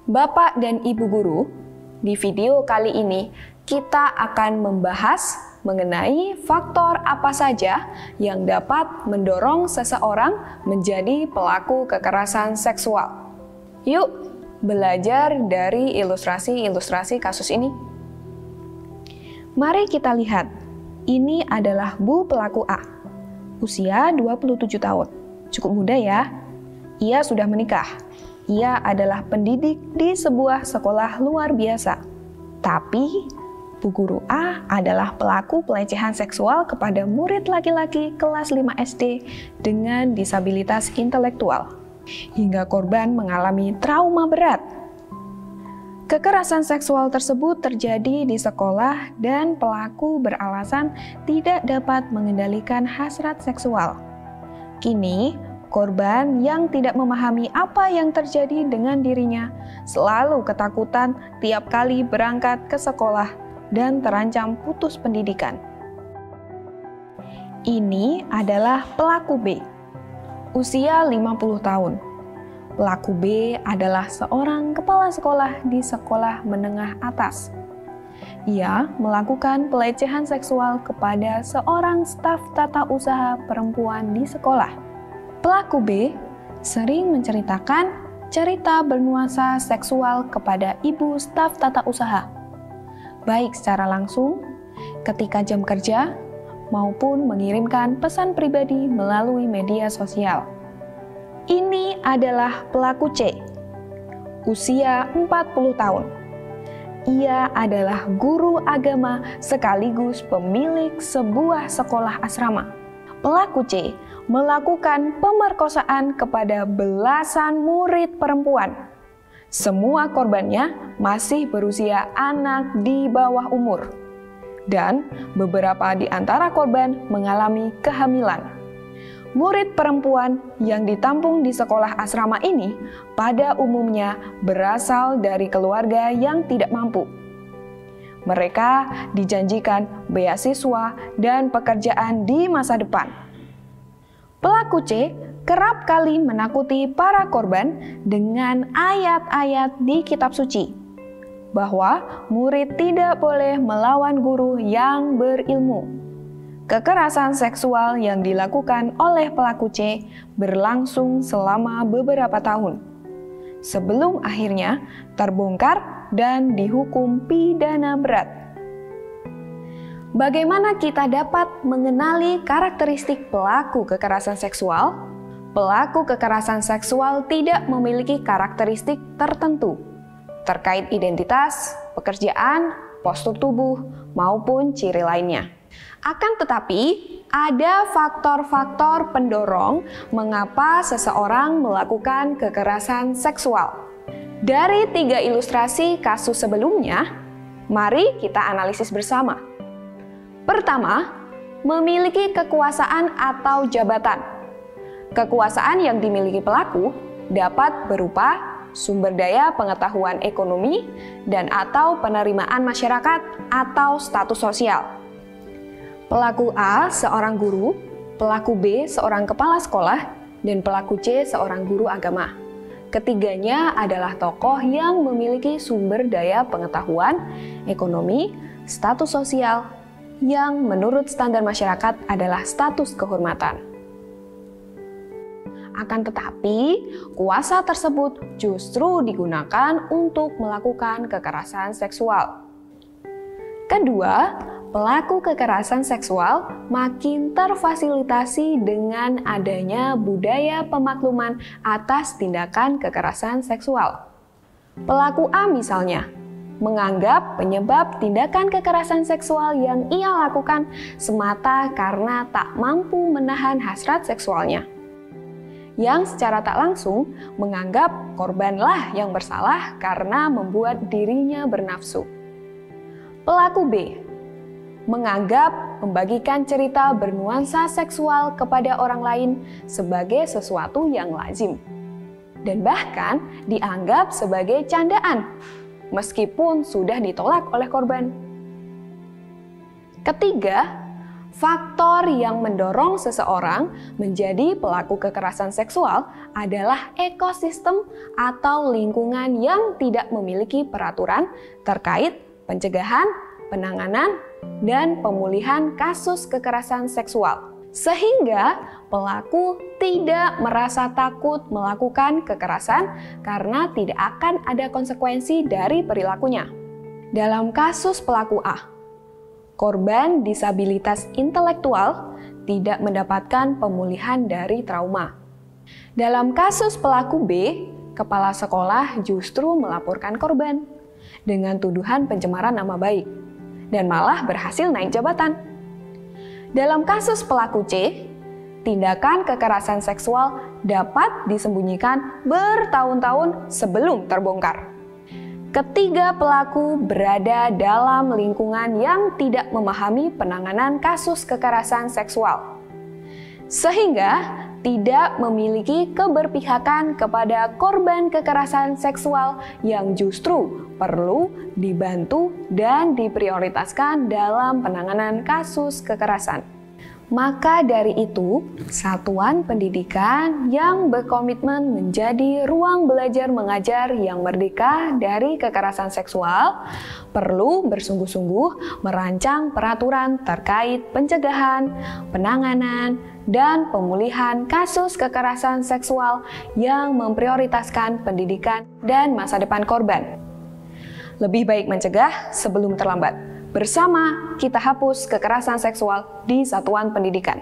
Bapak dan Ibu guru, di video kali ini kita akan membahas mengenai faktor apa saja yang dapat mendorong seseorang menjadi pelaku kekerasan seksual. Yuk, belajar dari ilustrasi-ilustrasi kasus ini. Mari kita lihat, ini adalah Bu pelaku A, usia 27 tahun. Cukup muda ya. Ia sudah menikah. Ia adalah pendidik di sebuah sekolah luar biasa. Tapi, Bu Guru A adalah pelaku pelecehan seksual kepada murid laki-laki kelas 5 SD dengan disabilitas intelektual, hingga korban mengalami trauma berat. Kekerasan seksual tersebut terjadi di sekolah dan pelaku beralasan tidak dapat mengendalikan hasrat seksual. Kini, korban yang tidak memahami apa yang terjadi dengan dirinya selalu ketakutan tiap kali berangkat ke sekolah dan terancam putus pendidikan. Ini adalah pelaku B, usia 50 tahun. Pelaku B adalah seorang kepala sekolah di sekolah menengah atas. Ia melakukan pelecehan seksual kepada seorang staf tata usaha perempuan di sekolah. Pelaku B sering menceritakan cerita bernuansa seksual kepada ibu staf tata usaha, baik secara langsung ketika jam kerja maupun mengirimkan pesan pribadi melalui media sosial. Ini adalah pelaku C, usia 40 tahun. Ia adalah guru agama sekaligus pemilik sebuah sekolah asrama. Pelaku C melakukan pemerkosaan kepada belasan murid perempuan. Semua korbannya masih berusia anak di bawah umur. Dan beberapa di antara korban mengalami kehamilan. Murid perempuan yang ditampung di sekolah asrama ini pada umumnya berasal dari keluarga yang tidak mampu. Mereka dijanjikan beasiswa dan pekerjaan di masa depan. Pelaku C kerap kali menakuti para korban dengan ayat-ayat di kitab suci, bahwa murid tidak boleh melawan guru yang berilmu. Kekerasan seksual yang dilakukan oleh pelaku C berlangsung selama beberapa tahun, sebelum akhirnya terbongkar dan dihukum pidana berat. Bagaimana kita dapat mengenali karakteristik pelaku kekerasan seksual? Pelaku kekerasan seksual tidak memiliki karakteristik tertentu terkait identitas, pekerjaan, postur tubuh, maupun ciri lainnya. Akan tetapi, ada faktor-faktor pendorong mengapa seseorang melakukan kekerasan seksual. Dari 3 ilustrasi kasus sebelumnya, mari kita analisis bersama. Pertama, memiliki kekuasaan atau jabatan. Kekuasaan yang dimiliki pelaku dapat berupa sumber daya pengetahuan ekonomi dan atau penerimaan masyarakat atau status sosial. Pelaku A seorang guru, pelaku B seorang kepala sekolah, dan pelaku C seorang guru agama. Ketiganya adalah tokoh yang memiliki sumber daya pengetahuan, ekonomi, status sosial, yang menurut standar masyarakat adalah status kehormatan. Akan tetapi, kuasa tersebut justru digunakan untuk melakukan kekerasan seksual. Kedua, pelaku kekerasan seksual makin terfasilitasi dengan adanya budaya pemakluman atas tindakan kekerasan seksual. Pelaku A misalnya, menganggap penyebab tindakan kekerasan seksual yang ia lakukan semata karena tak mampu menahan hasrat seksualnya. Yang secara tak langsung menganggap korbanlah yang bersalah karena membuat dirinya bernafsu. Pelaku B menganggap membagikan cerita bernuansa seksual kepada orang lain sebagai sesuatu yang lazim, dan bahkan dianggap sebagai candaan, meskipun sudah ditolak oleh korban. Ketiga, Faktor yang mendorong seseorang menjadi pelaku kekerasan seksual adalah ekosistem atau lingkungan yang tidak memiliki peraturan terkait pencegahan, penanganan, dan pemulihan kasus kekerasan seksual. Sehingga pelaku tidak merasa takut melakukan kekerasan karena tidak akan ada konsekuensi dari perilakunya. Dalam kasus pelaku A, korban disabilitas intelektual tidak mendapatkan pemulihan dari trauma. Dalam kasus pelaku B, kepala sekolah justru melaporkan korban dengan tuduhan pencemaran nama baik dan malah berhasil naik jabatan. Dalam kasus pelaku C, tindakan kekerasan seksual dapat disembunyikan bertahun-tahun sebelum terbongkar. Ketiga pelaku berada dalam lingkungan yang tidak memahami penanganan kasus kekerasan seksual, sehingga tidak memiliki keberpihakan kepada korban kekerasan seksual yang justru perlu dibantu dan diprioritaskan dalam penanganan kasus kekerasan. Maka dari itu, satuan pendidikan yang berkomitmen menjadi ruang belajar mengajar yang merdeka dari kekerasan seksual perlu bersungguh-sungguh merancang peraturan terkait pencegahan, penanganan, dan pemulihan kasus kekerasan seksual yang memprioritaskan pendidikan dan masa depan korban. Lebih baik mencegah sebelum terlambat. Bersama kita hapus kekerasan seksual di satuan pendidikan.